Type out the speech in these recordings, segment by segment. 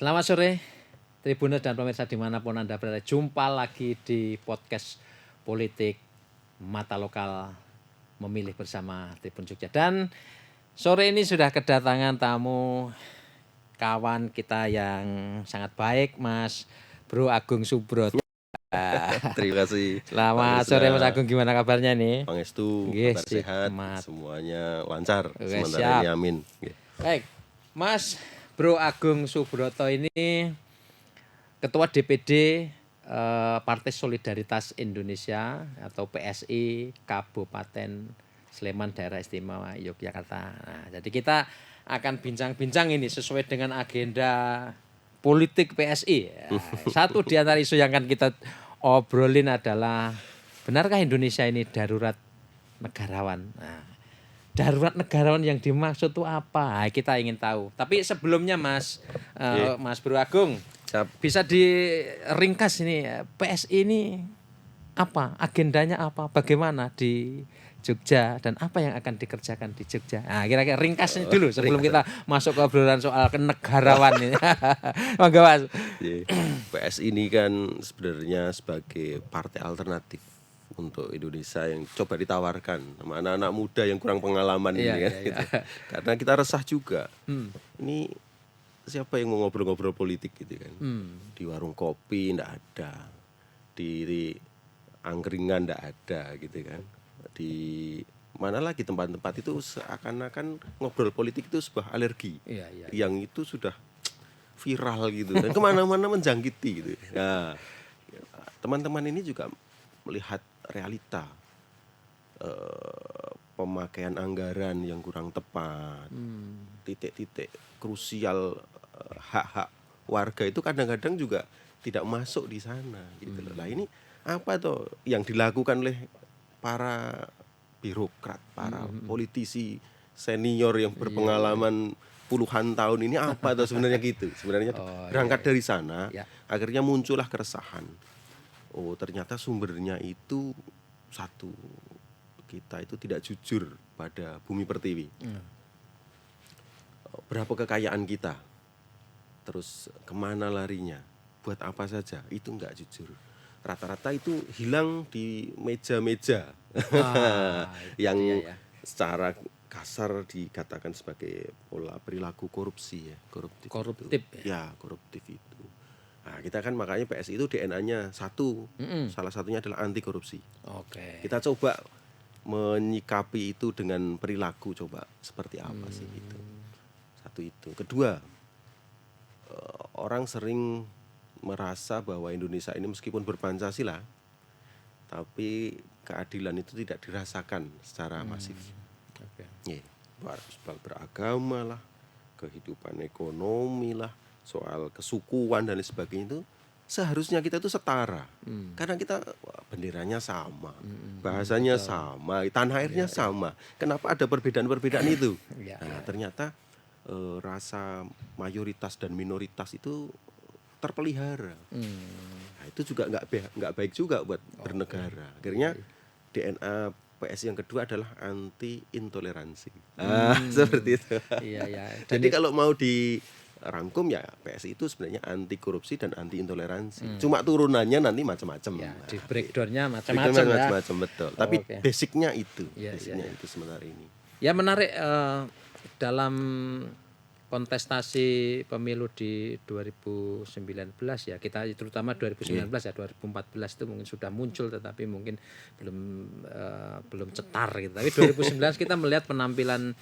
Selamat sore, Tribuners dan pemirsa dimanapun Anda berada. Jumpa lagi di podcast politik Mata Lokal Memilih bersama Tribun Jogja. Dan sore ini sudah kedatangan tamu kawan kita yang sangat baik, Mas Bro Agung Subroto. Terima kasih. Selamat sore Mas Agung, gimana kabarnya nih? Pangestu, Yes, kabar sehat, semuanya lancar. Sementara ini amin. Baik, Mas Bro Agung Subroto ini Ketua DPD Partai Solidaritas Indonesia atau PSI Kabupaten Sleman Daerah Istimewa Yogyakarta. Nah, jadi kita akan bincang-bincang ini sesuai dengan agenda politik PSI. Nah, satu di antara isu yang akan kita obrolin adalah benarkah Indonesia ini darurat negarawan? Nah, darurat negarawan yang dimaksud itu apa? Nah, kita ingin tahu. Tapi sebelumnya Mas Bro Agung, bisa diringkas ini PSI ini apa? Agendanya apa? Bagaimana di Jogja dan apa yang akan dikerjakan di Jogja? Nah, kira-kira ringkasnya dulu sebelum kita masuk ke obrolan soal kenegarawan ini. Monggo Mas. PSI ini kan sebenarnya sebagai partai alternatif untuk Indonesia yang coba ditawarkan sama anak-anak muda yang kurang pengalaman ini kan. Gitu. Karena kita resah juga. Ini siapa yang mau ngobrol-ngobrol politik gitu kan. Di warung kopi enggak ada. Di angkringan enggak ada gitu kan. Di mana lagi tempat-tempat itu seakan-akan ngobrol politik itu sebuah alergi. Yang itu sudah viral gitu dan kemana-mana menjangkiti gitu. Nah, teman-teman ini juga melihat realita pemakaian anggaran yang kurang tepat, titik-titik krusial hak-hak warga itu kadang-kadang juga tidak masuk di sana gitu loh. Lah ini apa tuh yang dilakukan oleh para birokrat, para politisi senior yang berpengalaman puluhan tahun ini apa tuh sebenarnya gitu. Sebenarnya berangkat dari sana akhirnya muncullah keresahan. Oh, ternyata sumbernya itu satu, kita itu tidak jujur pada bumi pertiwi. Berapa kekayaan kita, terus kemana larinya, buat apa saja, itu enggak jujur. Rata-rata itu hilang di meja-meja yang secara kasar dikatakan sebagai pola perilaku korupsi ya, koruptif itu. Nah, kita kan makanya PSI itu DNA-nya satu, salah satunya adalah anti korupsi. Kita coba menyikapi itu dengan perilaku, coba seperti apa sih itu. Satu itu. Kedua, orang sering merasa bahwa Indonesia ini meskipun berpancasila, tapi keadilan itu tidak dirasakan secara masif. Soal beragama lah, kehidupan ekonomi lah, soal kesukuan dan lain sebagainya itu seharusnya kita itu setara. Karena kita benderanya sama, bahasanya sama, tanah airnya sama. Kenapa ada perbedaan-perbedaan itu? Nah, ternyata rasa mayoritas dan minoritas itu terpelihara. Nah, itu juga nggak baik juga buat bernegara. Akhirnya DNA PSI yang kedua adalah anti intoleransi. Seperti itu. Jadi kalau mau dirangkum ya PSI itu sebenarnya anti korupsi dan anti intoleransi. Cuma turunannya nanti macam-macam. Di breakdownnya macam-macam. Betul. Tapi basicnya itu. Itu sementara ini. Ya menarik dalam kontestasi pemilu di 2019 ya, kita terutama 2019 ya, 2014 itu mungkin sudah muncul tetapi mungkin belum cetar gitu. Tapi 2019 kita melihat penampilan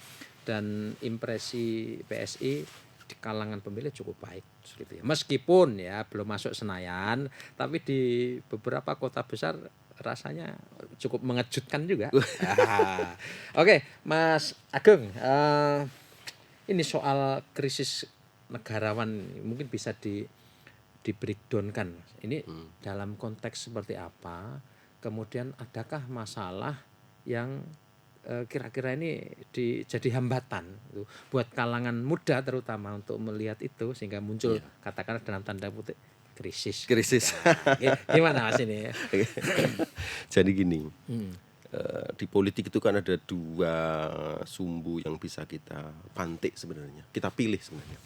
dan impresi PSI di kalangan pemilih cukup baik gitu ya. Meskipun ya belum masuk Senayan, tapi di beberapa kota besar rasanya cukup mengejutkan juga. Oke, Mas Agung, ini soal krisis negarawan mungkin bisa di breakdown-kan. Ini dalam konteks seperti apa? Kemudian adakah masalah yang kira-kira ini jadi hambatan gitu, buat kalangan muda terutama untuk melihat itu sehingga muncul katakanlah dalam tanda kutip krisis. Ya, gimana Mas ini? Jadi gini. Di politik itu kan ada dua sumbu yang bisa kita pantik sebenarnya, kita pilih sebenarnya.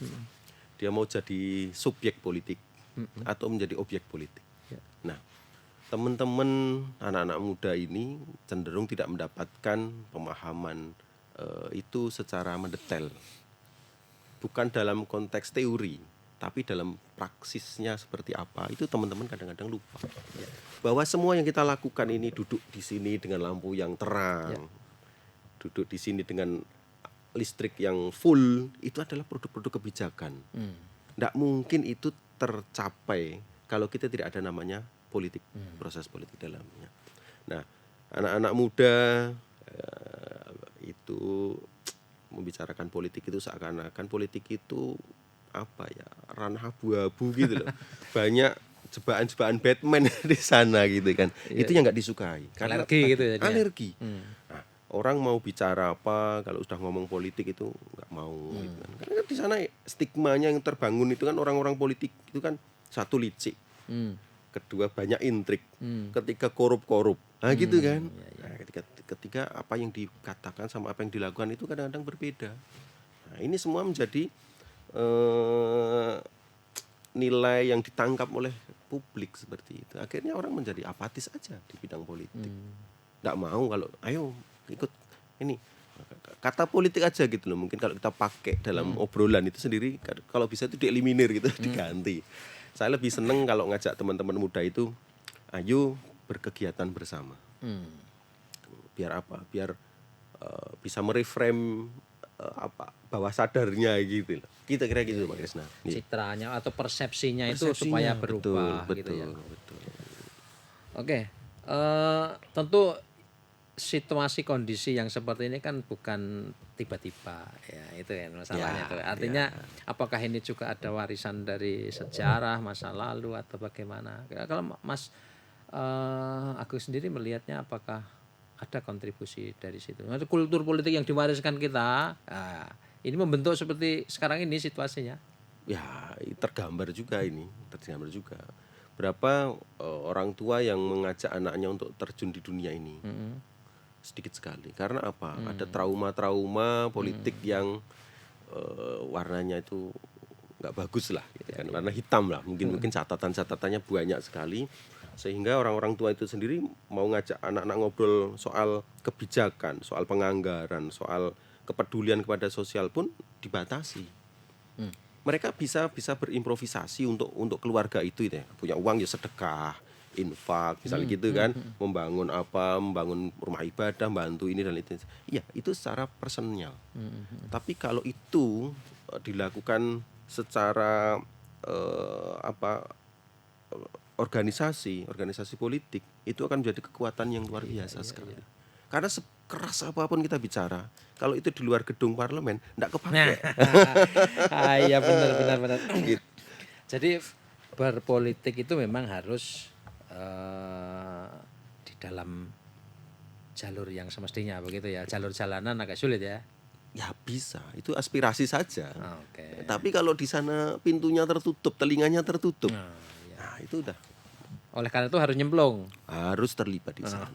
dia mau jadi subjek politik atau menjadi objek politik. Ya. Nah, teman-teman anak-anak muda ini cenderung tidak mendapatkan pemahaman itu secara mendetail. Bukan dalam konteks teori, tapi dalam praksisnya seperti apa, itu teman-teman kadang-kadang lupa. Ya. Bahwa semua yang kita lakukan ini, duduk di sini dengan lampu yang terang, duduk di sini dengan listrik yang full, itu adalah produk-produk kebijakan. Nggak mungkin itu tercapai kalau kita tidak ada namanya politik, proses politik dalamnya. Nah, anak-anak muda itu membicarakan politik itu seakan-akan politik itu apa ya, ranah abu-abu gitu loh. Banyak jebakan-jebakan Batman di sana gitu kan. Itu yang nggak disukai. Karena Alergi gitu ya. alergi. Nah, orang mau bicara apa kalau sudah ngomong politik itu nggak mau gitu kan. Karena di sana stigmanya yang terbangun itu kan orang-orang politik itu kan satu licik. Kedua banyak intrik, ketiga korup-korup, nah gitu kan. Nah, ketika apa yang dikatakan sama apa yang dilakukan itu kadang-kadang berbeda. Nah, ini semua menjadi nilai yang ditangkap oleh publik seperti itu. Akhirnya orang menjadi apatis aja di bidang politik. Nggak mau kalau ayo ikut ini kata politik aja gitu loh. Mungkin kalau kita pakai dalam obrolan itu sendiri, kalau bisa itu dieliminir gitu, diganti. Saya lebih seneng kalau ngajak teman-teman muda itu, ayo berkegiatan bersama. Biar apa? Biar bisa mereframe bawah sadarnya gitu. Kita kira gitu Pak Krisna. Citranya atau persepsinya itu supaya berubah betul, gitu ya. Betul. Oke, tentu situasi kondisi yang seperti ini kan bukan tiba-tiba ya, itu kan masalahnya itu. Artinya apakah ini juga ada warisan dari sejarah masa lalu atau bagaimana? Kalau Mas Agus sendiri melihatnya apakah ada kontribusi dari situ? Kultur politik yang diwariskan kita, ini membentuk seperti sekarang ini situasinya. Ya, tergambar juga. Berapa orang tua yang mengajak anaknya untuk terjun di dunia ini? Sedikit sekali. Karena apa? Ada trauma-trauma politik yang warnanya itu nggak bagus lah, gitu kan. Warna hitam lah. Mungkin catatan-catatannya banyak sekali. Sehingga orang-orang tua itu sendiri mau ngajak anak-anak ngobrol soal kebijakan, soal penganggaran, soal kepedulian kepada sosial pun dibatasi. Mereka bisa berimprovisasi untuk keluarga itu ya. Punya uang ya sedekah, infak misalnya gitu kan, membangun rumah ibadah, bantu ini dan itu. Iya, itu secara personal. Tapi kalau itu dilakukan secara organisasi politik, itu akan menjadi kekuatan yang luar biasa sekali. Karena sekeras apapun kita bicara, kalau itu di luar gedung parlemen enggak kepake. Iya benar. Jadi berpolitik itu memang harus di dalam jalur yang semestinya begitu ya. Jalur jalanan agak sulit ya. Ya bisa, itu aspirasi saja. Okay. Tapi kalau di sana pintunya tertutup, telinganya tertutup, nah itu udah. Oleh karena itu harus nyemplung. Harus terlibat di sana.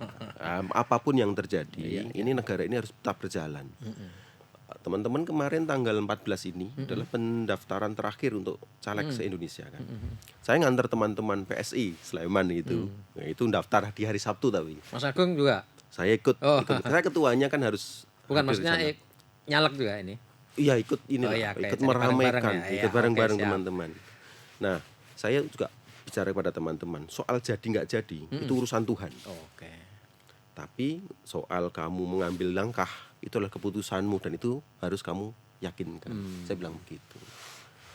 Apapun yang terjadi, ini negara ini harus tetap berjalan. Teman-teman kemarin tanggal 14 ini adalah pendaftaran terakhir untuk caleg se-Indonesia kan. Saya ngantar teman-teman PSI Sleman itu. Ya, itu daftar di hari Sabtu tapi. Mas Agung juga? Saya ikut. Saya ketuanya kan harus. Bukan maksudnya nyalek juga ini? Iya ikut ikut meramaikan, ikut bareng-bareng teman-teman. Nah, saya juga bicara kepada teman-teman soal jadi nggak jadi itu urusan Tuhan. Tapi soal kamu mengambil langkah itu adalah keputusanmu dan itu harus kamu yakinkan. Saya bilang begitu.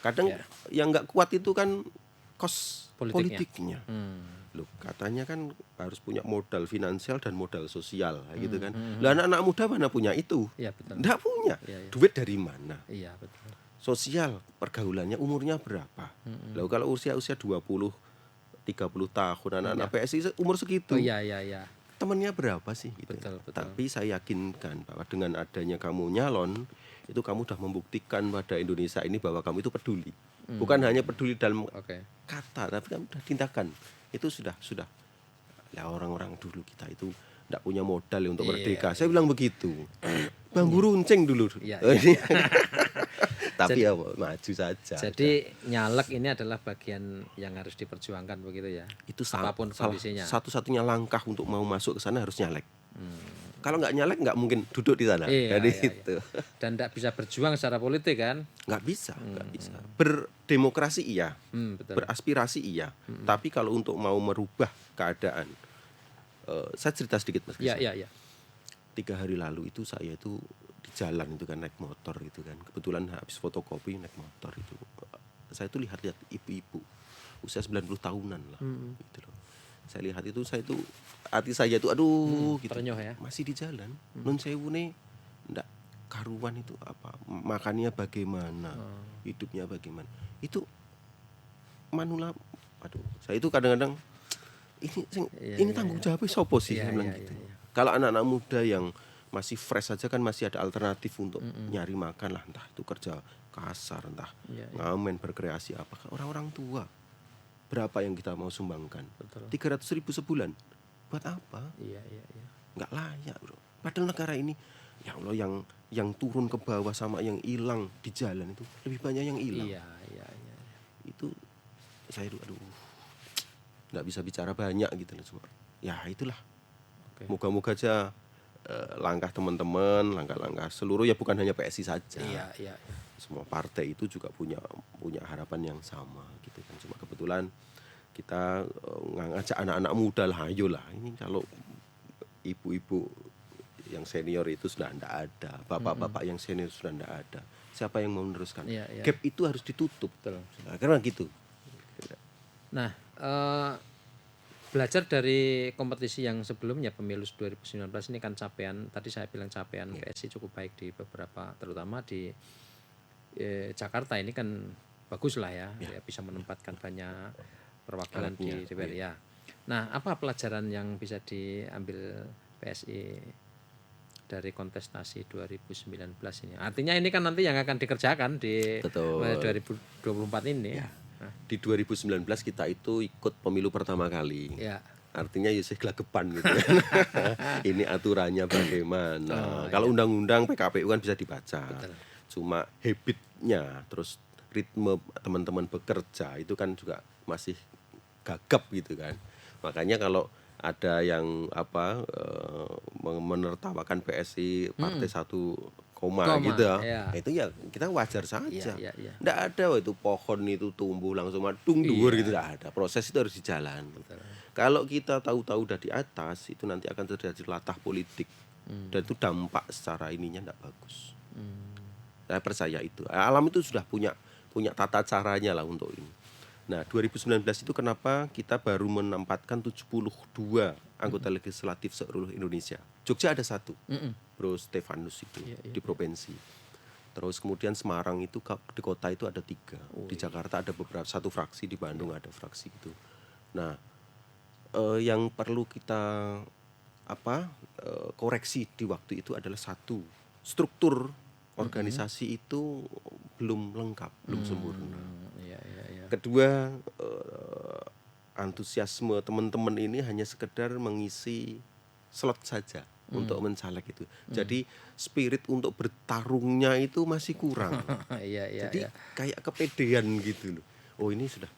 Kadang yang nggak kuat itu kan kos politiknya. Loh, katanya kan harus punya modal finansial dan modal sosial gitu kan. Lah anak-anak muda mana punya itu? Iya, betul. Nggak punya. Duit dari mana? Iya, betul. Sosial, pergaulannya umurnya berapa? Lalu kalau usia 20, 30 tahun anak-anak PSI umur segitu. Iya. Temennya berapa sih? Gitu. Betul. Tapi saya yakinkan bahwa dengan adanya kamu nyalon, itu kamu sudah membuktikan pada Indonesia ini bahwa kamu itu peduli. Bukan hanya peduli dalam kata, tapi kamu sudah tindakan. Itu sudah. Ya orang-orang dulu kita itu tidak punya modal untuk merdeka. Saya bilang begitu. Bang Guru Unceng dulu. Tapi ya maju saja. Jadi nyalek ini adalah bagian yang harus diperjuangkan begitu ya. Itu Apapun kondisinya. satu-satunya langkah untuk mau masuk ke sana harus nyalek. Kalau nggak nyalek nggak mungkin duduk di sana. Iya, Jadi iya, iya. itu Dan tidak bisa berjuang secara politik kan. nggak bisa. Berdemokrasi iya, Betul. beraspirasi iya. Tapi kalau untuk mau merubah keadaan, saya cerita sedikit Mas Iya, Krisna. iya, iya. 3 hari lalu itu saya itu di jalan itu kan naik motor gitu kan. Kebetulan habis fotokopi naik motor itu. Saya itu lihat ibu-ibu usia 90 tahunan lah gitu loh. Saya lihat itu hati saya itu aduh gitu. Terenyuh ya. Masih di jalan. Nun sewune ndak karuan itu apa? Makannya bagaimana? Hidupnya bagaimana? Itu manula aduh, saya itu kadang-kadang ini tanggung jawabnya sopo sih saya bilang gitu. Kalau anak-anak muda yang masih fresh saja kan masih ada alternatif untuk nyari makan lah, entah itu kerja kasar, entah ngamen, berkreasi apa. Orang-orang tua berapa yang kita mau sumbangkan? 300.000 sebulan. Buat apa? Iya. Nggak layak, bro. Padahal negara ini ya Allah yang turun ke bawah sama yang hilang di jalan itu lebih banyak yang hilang. Iya. Itu saya aduh nggak bisa bicara banyak gitu loh cuma. Ya itulah. Moga-moga aja langkah teman-teman, langkah-langkah seluruh ya bukan hanya PSI saja. Iya. Semua partai itu juga punya harapan yang sama gitu kan. Cuma kebetulan kita ngajak anak-anak muda lah, ayolah. Ini kalau ibu-ibu yang senior itu sudah tidak ada, bapak-bapak yang senior sudah tidak ada. Siapa yang mau meneruskan? Gap itu harus ditutup. Betul. Nah, karena gitu. Nah, belajar dari kompetisi yang sebelumnya pemilu 2019 ini kan capaian, tadi saya bilang capaian PSI cukup baik di beberapa, terutama di Jakarta ini kan bagus lah ya, bisa menempatkan banyak perwakilan di DPR ya. Nah, apa pelajaran yang bisa diambil PSI dari kontestasi 2019 ini? Artinya ini kan nanti yang akan dikerjakan di 2024 ini. Nah, di 2019 kita itu ikut pemilu pertama kali. Artinya ya sih gelagapan gitu kan. Ini aturannya bagaimana. Kalau undang-undang PKPU kan bisa dibaca. Cuma habitnya, terus ritme teman-teman bekerja itu kan juga masih gagap gitu kan. Makanya kalau ada yang menertawakan PSI partai satu koma gitu itu ya kita wajar saja. Nggak ada itu pohon itu tumbuh langsung madung dhuwur gitu, nggak ada. Proses itu harus dijalan. Kalau kita tahu-tahu udah di atas itu nanti akan terjadi latah politik dan itu dampak secara ininya nggak bagus. Saya percaya itu. Alam itu sudah punya tata caranya lah untuk ini. Nah, 2019 itu kenapa kita baru menempatkan 72 anggota legislatif seluruh Indonesia. Jogja ada 1, Bro Stefanus itu di provinsi. Terus kemudian Semarang itu di kota itu ada 3. Di Jakarta ada satu fraksi, di Bandung ada fraksi itu. Nah, yang perlu kita koreksi di waktu itu adalah satu, struktur organisasi itu belum lengkap, belum sempurna. Kedua, antusiasme teman-teman ini hanya sekedar mengisi slot saja untuk mencaleg itu. Jadi spirit untuk bertarungnya itu masih kurang. Jadi kayak kepedean gitu loh. Oh ini sudah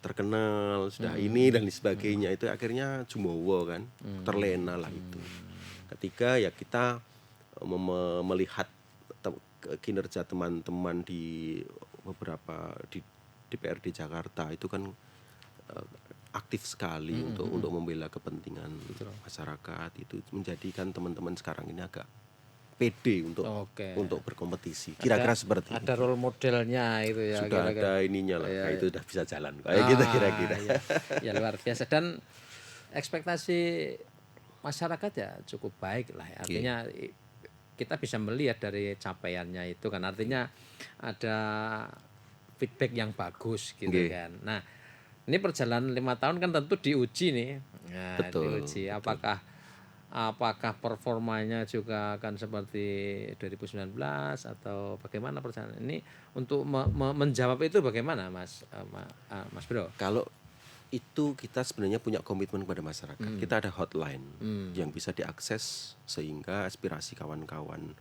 terkenal, sudah ini dan sebagainya. Itu akhirnya jumowo kan, terlena lah itu. Ketiga ya kita melihat kinerja teman-teman di beberapa di DPRD Jakarta itu kan aktif sekali untuk membela kepentingan masyarakat, itu menjadikan teman-teman sekarang ini agak pede untuk berkompetisi. Kira-kira seperti itu. Ada role modelnya itu ya. Sudah ada ininya lah. Nah, itu udah bisa jalan kayak gitu kira-kira. Ya luar biasa, dan ekspektasi masyarakat ya cukup baik lah. Artinya kita bisa melihat dari capaiannya itu kan, artinya ada feedback yang bagus gitu kan. Nah, ini perjalanan 5 tahun kan tentu diuji nih. Nah, diuji apakah performanya juga akan seperti 2019 atau bagaimana perjalanan ini untuk menjawab itu bagaimana Mas Bro? Kalau itu kita sebenarnya punya komitmen kepada masyarakat. Kita ada hotline yang bisa diakses sehingga aspirasi kawan-kawan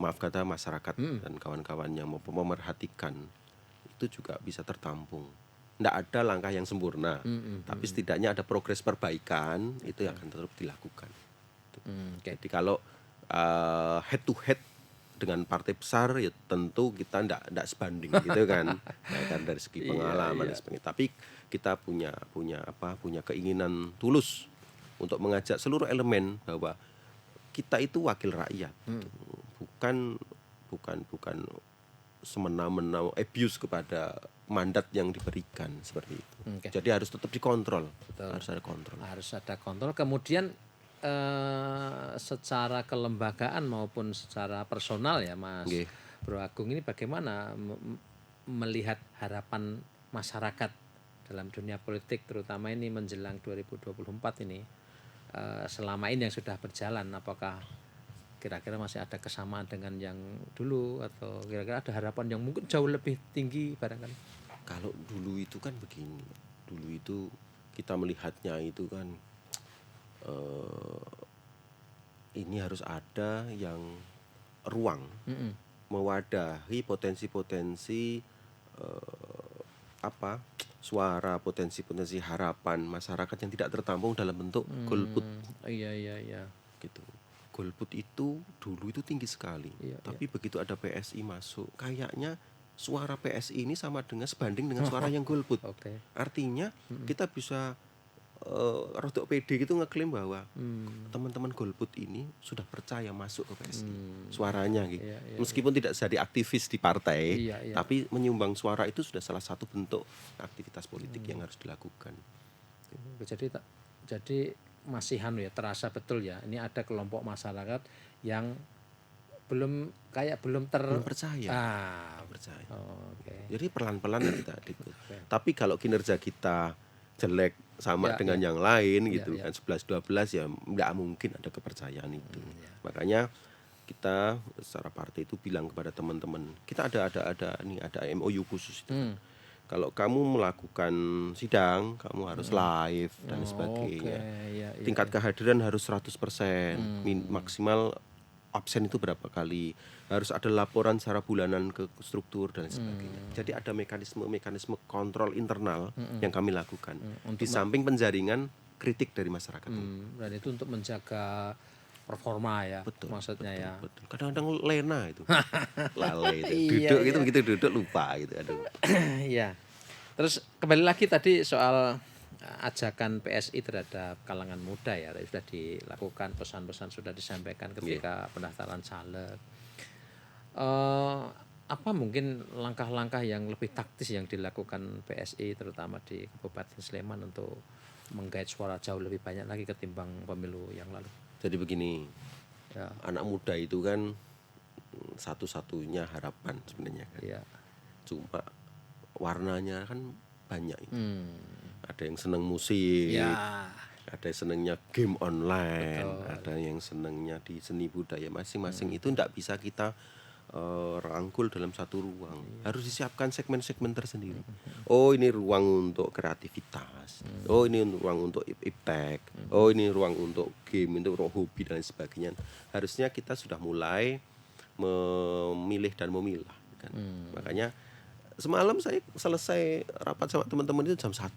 maaf kata masyarakat dan kawan-kawannya memerhatikan, itu juga bisa tertampung. Tidak ada langkah yang sempurna, tapi setidaknya ada progres perbaikan, itu yang akan tetap dilakukan. Jadi kalau head to head dengan partai besar, ya tentu kita tidak sebanding gitu kan, ya kan dari segi pengalaman dan sebagainya. Tapi kita punya keinginan tulus untuk mengajak seluruh elemen bahwa kita itu wakil rakyat, bukan semena-mena abuse kepada mandat yang diberikan seperti itu. Jadi harus tetap dikontrol. Betul. Harus ada kontrol. Harus ada kontrol. Kemudian secara kelembagaan maupun secara personal ya Mas Bro Agung, ini bagaimana melihat harapan masyarakat dalam dunia politik, terutama ini menjelang 2024 ini, selama ini yang sudah berjalan, apakah kira-kira masih ada kesamaan dengan yang dulu atau kira-kira ada harapan yang mungkin jauh lebih tinggi barangkali? Kalau dulu itu kan begini, dulu itu kita melihatnya itu kan ini harus ada yang ruang mewadahi potensi-potensi suara, potensi-potensi harapan masyarakat yang tidak tertampung dalam bentuk golput. Iya. Gitu. Golput itu dulu itu tinggi sekali, tapi begitu ada PSI masuk, kayaknya suara PSI ini sebanding dengan suara yang golput. Artinya kita bisa rodok pede gitu ngeklaim bahwa teman-teman golput ini sudah percaya masuk ke PSI suaranya gitu. Meskipun tidak jadi aktivis di partai, tapi menyumbang suara itu sudah salah satu bentuk aktivitas politik yang harus dilakukan. Jadi masih terasa betul ya, ini ada kelompok masyarakat yang belum percaya. Percaya. Jadi pelan-pelan kita ikut. Tapi kalau kinerja kita jelek sama dengan yang lain gitu kan 11-12, ya nggak mungkin ada kepercayaan itu. Makanya kita secara partai itu bilang kepada teman-teman, kita ada MOU khusus itu. Kalau kamu melakukan sidang, kamu harus live dan sebagainya. Tingkat kehadiran harus 100%, maksimal absen itu berapa kali, harus ada laporan secara bulanan ke struktur dan sebagainya. Jadi ada mekanisme kontrol internal yang kami lakukan di samping penjaringan kritik dari masyarakat. Dan itu untuk menjaga performa ya, maksudnya ya. Betul. Kadang-kadang lena itu, lalai itu, duduk gitu begitu duduk lupa gitu. Aduh. Iya. Terus kembali lagi tadi soal ajakan PSI terhadap kalangan muda ya, sudah dilakukan, pesan-pesan sudah disampaikan ketika pendaftaran caleg. Apa mungkin langkah-langkah yang lebih taktis yang dilakukan PSI terutama di Kabupaten Sleman untuk menggait suara jauh lebih banyak lagi ketimbang pemilu yang lalu? Jadi begini, anak muda itu kan satu-satunya harapan sebenarnya kan. Cuma warnanya kan banyak itu. Ada yang senang musik, ada yang senangnya game online, ada yang senangnya di seni budaya, masing-masing itu tidak bisa kita rangkul dalam satu ruang. Harus disiapkan segmen-segmen tersendiri. Oh, ini ruang untuk kreativitas. Oh, ini ruang untuk iptek. Oh, ini ruang untuk game, untuk ruang hobi dan sebagainya. Harusnya kita sudah mulai memilih dan memilah kan. Makanya semalam saya selesai rapat sama teman-teman itu jam 1.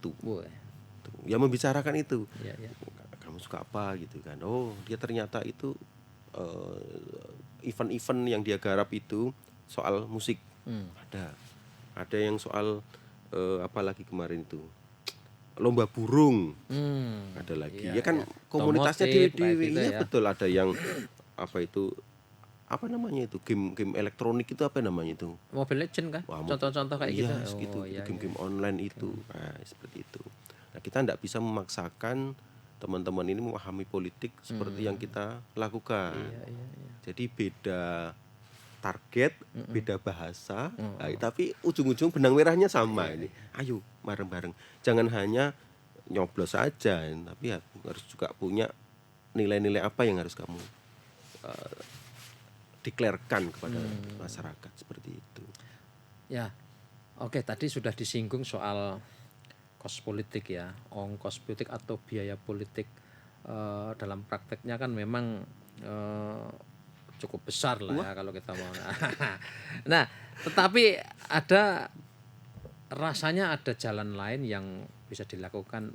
Ya membicarakan itu. Kamu suka apa gitu kan. Oh, dia ternyata itu event-event yang dia garap itu soal musik. Ada yang soal apalagi kemarin itu lomba burung. Ada lagi. Ya kan komunitasnya di betul, ada yang apa namanya itu, game elektronik itu apa namanya itu, Mobile Legend kan, contoh-contoh kayak gitu. Game online itu seperti itu. Nah, kita tidak bisa memaksakan teman-teman ini memahami politik seperti yang kita lakukan. Jadi beda target, beda bahasa, tapi ujung-ujung benang merahnya sama. Ini ayo bareng-bareng, jangan hanya nyoblos saja, tapi harus juga punya nilai-nilai apa yang harus kamu deklarkan kepada masyarakat, seperti itu. Ya, oke, tadi sudah disinggung soal kos politik ya, ongkos politik atau biaya politik. Dalam prakteknya kan memang cukup besar lah ya kalau kita mau. Nah, tetapi rasanya ada jalan lain yang bisa dilakukan,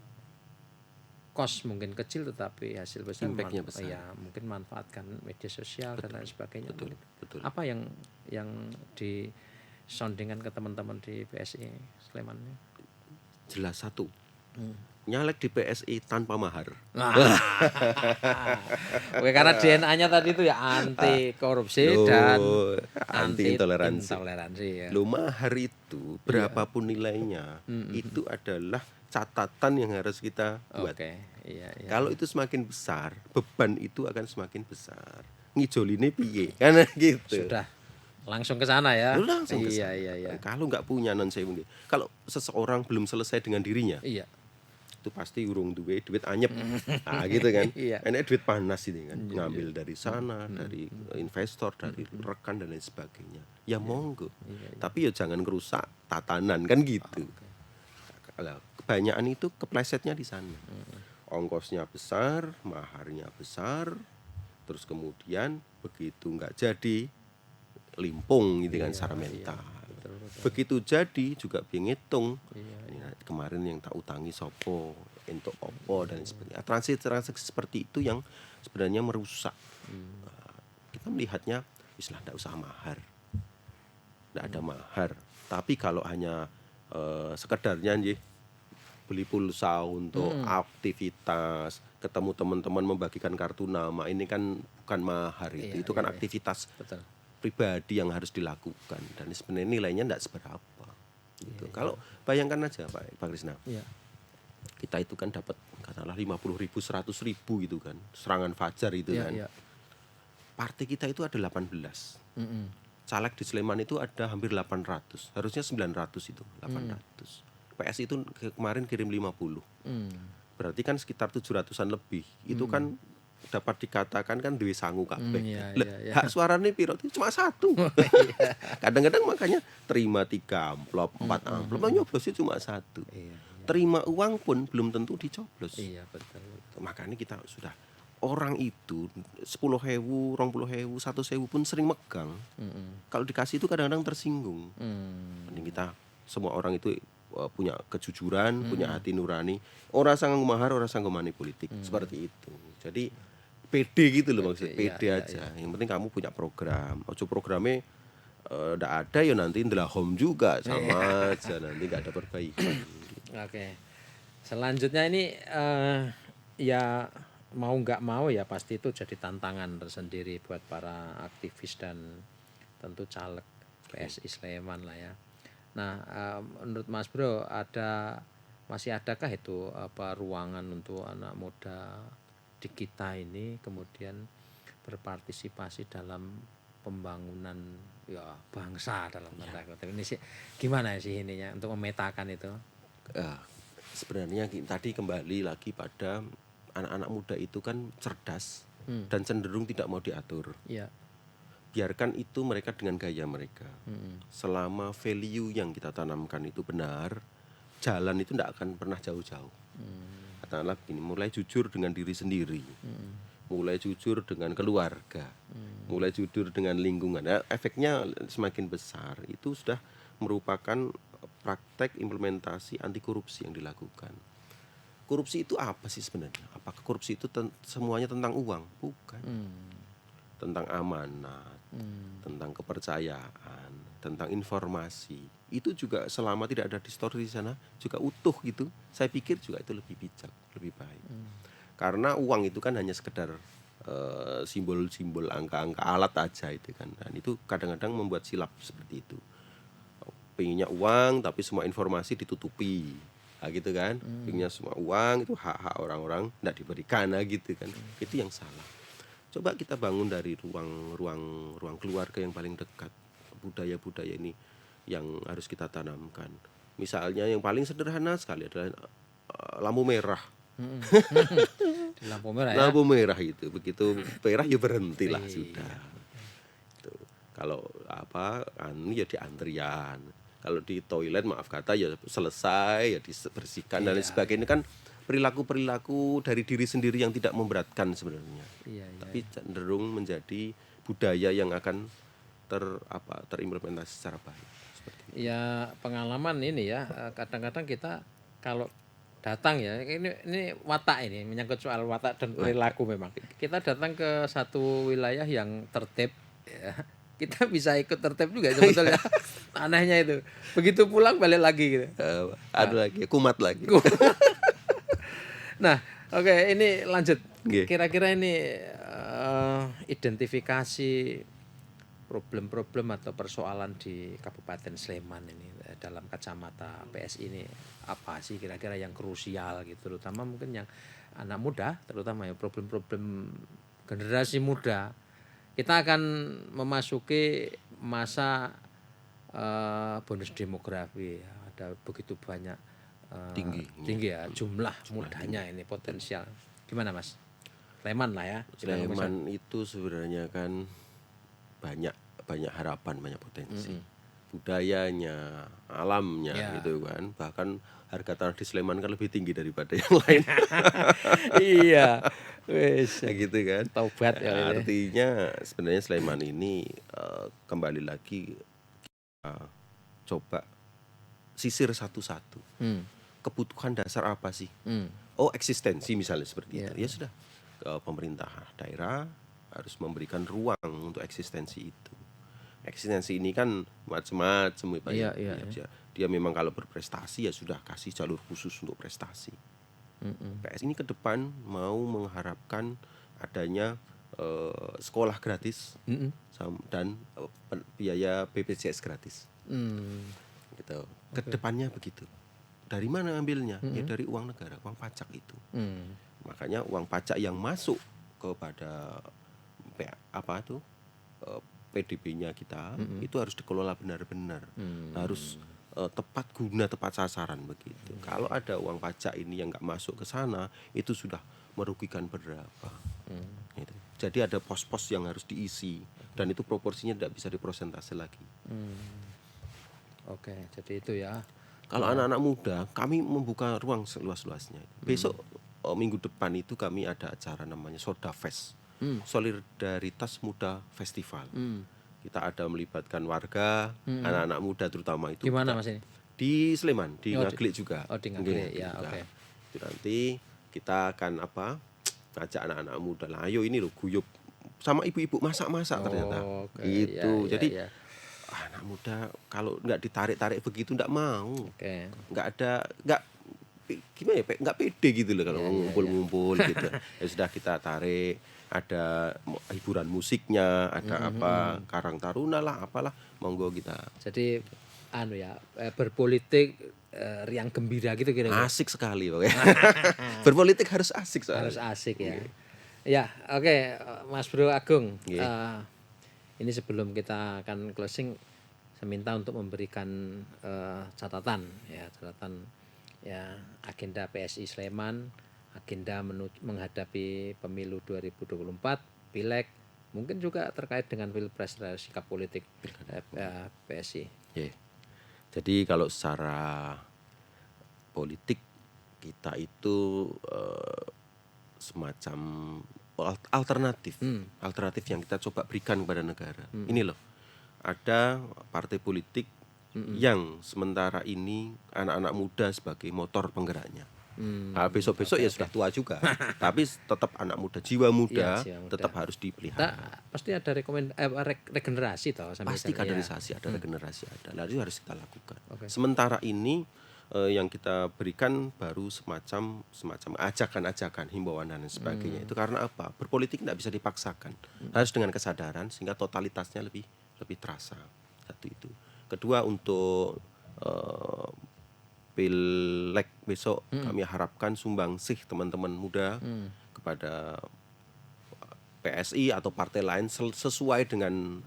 kos mungkin kecil tetapi hasil besar. Impact-nya besar. Ya, mungkin manfaatkan media sosial dan lain sebagainya. Betul. Apa yang disondingkan ke teman-teman di PSI Sleman? Jelas satu. Nyalek di PSI tanpa mahar. Oke, karena DNA-nya tadi itu ya anti korupsi dan anti intoleransi. Ya. Loh, mahar itu berapapun nilainya, itu adalah catatan yang harus kita buat. Iya. Kalau itu semakin besar, beban itu akan semakin besar. Ngijoline piye? Karena gitu. Sudah langsung ke sana ya. Langsung ke sana. Iya. Kalau nggak punya kalau seseorang belum selesai dengan dirinya, iya, itu pasti urung duit anyep. Nah, gitu kan. Iya. Enak duit panas ini kan. Ngambil dari sana, dari investor, dari rekan dan lain sebagainya. Ya monggo. Tapi ya jangan merusak tatanan kan gitu. Kebanyakan itu keplesetnya di sana. Ongkosnya besar, maharnya besar, terus kemudian begitu nggak jadi limpung gitu kan secara mental. Betul. Begitu jadi juga ngitung. Kemarin yang tak utangi sopo, untuk opo dan sebagainya. Transaksi seperti itu yang sebenarnya merusak. Kita melihatnya istilah tidak usah mahar, tidak ada mahar. Tapi kalau hanya sekedarnya beli pulsa untuk aktivitas, ketemu teman-teman membagikan kartu nama, ini kan bukan mahar itu kan aktivitas pribadi yang harus dilakukan dan sebenarnya nilainya tidak seberapa. Gitu. Kalau bayangkan aja Pak Krisna, kita itu kan dapat katakanlah 50.000, 100.000 gitu kan, serangan fajar itu kan. Partai kita itu ada 18. Caleg di Sleman itu ada hampir 800, harusnya 900 itu, 800. PS itu kemarin kirim 50. Berarti kan sekitar 700-an lebih. Itu kan dapat dikatakan kan duwe sangu kabeh. Hak suarane piro? Cuma 1. Kadang-kadang makanya terima 3 amplop, 4 amplop, nyoblosnya cuma 1. Terima uang pun belum tentu dicoblos. Iya, betul. Makanya kita sudah, orang itu 10.000, 20.000, 1.000 pun sering megang. Kalau dikasih itu kadang-kadang tersinggung. Mending kita semua orang itu punya kejujuran, punya hati nurani. Ora sanggup mahar, ora sanggup money politik. Seperti itu. Jadi pede gitu loh maksudnya. Pede aja. Yang penting kamu punya program. Ojo programnya ndak ada ya nanti ndelahom juga sama aja, nanti nggak ada perbaikan. Oke. Selanjutnya ini ya mau nggak mau ya pasti itu jadi tantangan tersendiri buat para aktivis dan tentu caleg PSI Sleman lah ya. Nah, menurut Mas Bro masih adakah itu ruangan untuk anak muda di kita ini kemudian berpartisipasi dalam pembangunan ya bangsa dalam tanda kutip ini sih, gimana sih ininya untuk memetakan itu? Sebenarnya tadi kembali lagi pada anak-anak muda itu kan cerdas dan cenderung tidak mau diatur. Biarkan itu mereka dengan gaya mereka. Selama value yang kita tanamkan itu benar, jalan itu tidak akan pernah jauh-jauh. Katakanlah begini, mulai jujur dengan diri sendiri, mulai jujur dengan keluarga, mulai jujur dengan lingkungan. Nah, efeknya semakin besar. Itu sudah merupakan praktek implementasi anti korupsi yang dilakukan. Korupsi itu apa sih sebenarnya? Apakah korupsi itu semuanya tentang uang? Bukan. Tentang amanat, tentang kepercayaan, tentang informasi. Itu juga selama tidak ada distorsi di sana juga utuh gitu. Saya pikir juga itu lebih bijak, lebih baik. Karena uang itu kan hanya sekedar simbol-simbol, angka-angka alat aja itu kan. Dan itu kadang-kadang membuat silap seperti itu. Pengennya uang tapi semua informasi ditutupi. Nah, gitu kan. Pengennya semua uang itu hak-hak orang-orang tidak diberikan gitu kan. Itu yang salah. Coba kita bangun dari ruang keluarga yang paling dekat. Budaya-budaya ini yang harus kita tanamkan. Misalnya yang paling sederhana sekali adalah lampu merah. Lampu merah ya. Lampu merah itu begitu merah ya berhentilah sudah. Tuh. Kalau ya di antrian. Kalau di toilet maaf kata ya selesai ya dibersihkan dan lain sebagainya kan. Perilaku-perilaku dari diri sendiri yang tidak memberatkan sebenarnya. Tapi cenderung menjadi budaya yang akan terimplementasi secara baik. Seperti itu. Ya pengalaman ini ya, kadang-kadang kita kalau datang ya, ini watak, ini menyangkut soal watak dan perilaku. Memang kita datang ke satu wilayah yang tertib ya, kita bisa ikut tertib juga sebetulnya. Anehnya itu, begitu pulang balik lagi gitu. Ada lagi, kumat lagi. Nah, oke, ini lanjut. Nggih. Kira-kira ini identifikasi problem-problem atau persoalan di Kabupaten Sleman ini dalam kacamata PSI ini apa sih kira-kira yang krusial gitu, terutama mungkin yang anak muda, terutama ya problem-problem generasi muda. Kita akan memasuki masa bonus demografi, ada begitu banyak tinggi ya jumlah mudanya ini potensial. Gimana Mas? Sleman lah ya. Sleman itu sebenarnya kan banyak harapan, banyak potensi. Budayanya, alamnya gitu kan. Bahkan harga tanah di Sleman kan lebih tinggi daripada yang lain. Iya. Wes gitu kan. Taubat ya. Artinya sebenarnya Sleman ini kembali lagi coba sisir satu-satu. Kebutuhan dasar apa sih? Oh, eksistensi misalnya seperti itu. Ya sudah. Pemerintah daerah harus memberikan ruang untuk eksistensi itu. Eksistensi ini kan macam-macam Pak. Dia memang kalau berprestasi ya sudah kasih jalur khusus untuk prestasi. PS ini ke depan mau mengharapkan adanya sekolah gratis dan biaya BPJS gratis. Gitu. Ke depannya begitu. Dari mana ambilnya? Ya dari uang negara, uang pajak itu. Makanya uang pajak yang masuk kepada PDB-nya kita itu harus dikelola benar-benar, harus tepat guna, tepat sasaran begitu. Kalau ada uang pajak ini yang nggak masuk ke sana, itu sudah merugikan berapa. Gitu. Jadi ada pos-pos yang harus diisi dan itu proporsinya tidak bisa diprosentase lagi. Oke, jadi itu ya. Kalau anak-anak muda, kami membuka ruang seluas-luasnya. Besok minggu depan itu kami ada acara namanya Soda Fest, Solidaritas Muda Festival. Kita ada melibatkan warga, anak-anak muda terutama itu. Di mana Mas ini? Di Sleman, di Ngaglik juga. Oh, di Ngaglik ya, oke. Itu nanti kita akan ngajak anak-anak muda lah, ayo ini loh guyup sama ibu-ibu masak-masak ternyata. Gitu. Jadi anak muda kalau nggak ditarik-tarik begitu nggak mau. Nggak gimana ya, nggak pede gitu loh kalau ngumpul-ngumpul gitu. Ya sudah kita tarik, ada hiburan musiknya, ada Karang Taruna lah, apalah, monggo kita. Jadi berpolitik riang gembira gitu kira-kira. Asik sekali pokoknya. Berpolitik harus asik soalnya. Harus asik ya. Ya, oke, Mas Bro Agung. Ini sebelum kita akan closing, saya minta untuk memberikan catatan ya agenda PSI Sleman, agenda menghadapi pemilu 2024, Pileg, mungkin juga terkait dengan Pilpres, sikap politik PSI. Jadi kalau secara politik kita itu semacam alternatif yang kita coba berikan kepada negara. Ini loh, ada partai politik yang sementara ini anak-anak muda sebagai motor penggeraknya. Besok-besok ya sudah tua juga, tapi tetap anak muda, jiwa muda tetap harus dipelihara. Pasti ada regenerasi toh. Pasti kaderisasi ada, regenerasi ada. Lalu harus kita lakukan. Sementara ini yang kita berikan baru semacam ajakan-ajakan, himbauan dan sebagainya. Itu karena apa? Berpolitik tidak bisa dipaksakan, harus dengan kesadaran sehingga totalitasnya lebih terasa. Satu itu. Kedua, untuk Pileg besok kami harapkan sumbangsih teman-teman muda kepada PSI atau partai lain sesuai dengan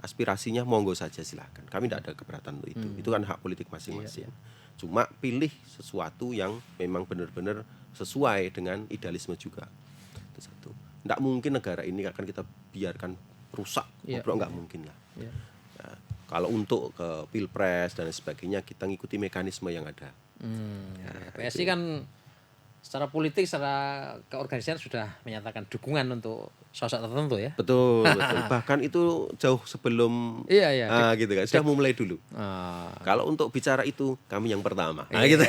aspirasinya, monggo saja silahkan. Kami tidak ada keberatan untuk itu. Itu kan hak politik masing-masing. Cuma pilih sesuatu yang memang benar-benar sesuai dengan idealisme juga. Itu satu. Tidak mungkin negara ini akan kita biarkan rusak, nggak mungkin lah. Nah, kalau untuk ke Pilpres dan sebagainya kita ngikuti mekanisme yang ada. PSI kan secara politik, secara keorganisasian sudah menyatakan dukungan untuk sosok tertentu ya. Betul, betul. Bahkan itu jauh sebelum Iya, iya. gitu kan. Sudah memulai dulu. Ah, Kalau untuk bicara itu kami yang pertama. Iya. Gitu.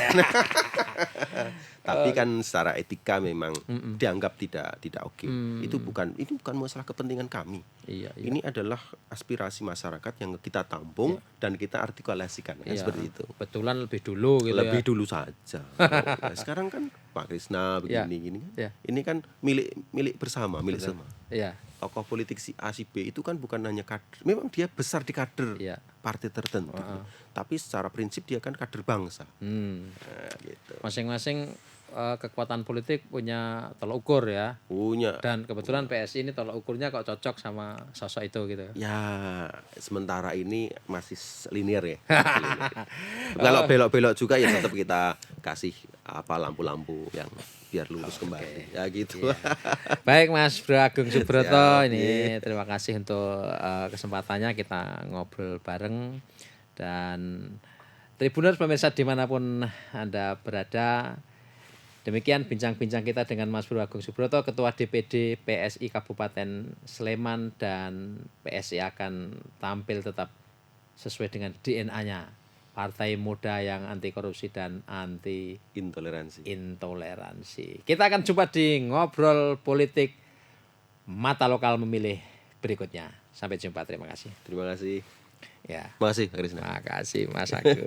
Tapi kan secara etika memang dianggap tidak oke. Itu bukan masalah kepentingan kami. iya, iya. Ini adalah aspirasi masyarakat yang kita tampung dan kita artikulasikan kan, Iya. seperti itu. Kebetulan lebih dulu gitu Lebih ya. dulu saja. Nah, sekarang kan Pak Krisna begini gini kan. Iya. Ini kan milik bersama, milik sama. Iya. Tokoh politik si A si B itu kan bukan hanya kader. Memang dia besar di kader Iya. partai tertentu. Tapi secara prinsip dia kan kader bangsa. Nah, gitu. Masing-masing kekuatan politik punya tolok ukur ya. Punya. Dan kebetulan PSI ini tolok ukurnya kok cocok sama sosok itu gitu. Ya, sementara ini masih linear ya. Kalau belok-belok juga ya tetap kita kasih lampu-lampu yang biar lurus kembali. Ya gitu. Iya. Baik Mas Bro Agung Subroto, Siap, ini terima kasih untuk kesempatannya kita ngobrol bareng. Dan Tribuners pemirsa dimanapun Anda berada, demikian bincang-bincang kita dengan Mas Bro Agung Subroto, Ketua DPD PSI Kabupaten Sleman, dan PSI akan tampil tetap sesuai dengan DNA-nya, partai muda yang anti korupsi dan anti intoleransi. Kita akan jumpa di ngobrol politik Mata Lokal Memilih berikutnya. Sampai jumpa, terima kasih. Terima kasih. Ya. Terima kasih, Kak Krisna. Terima kasih Mas Agung.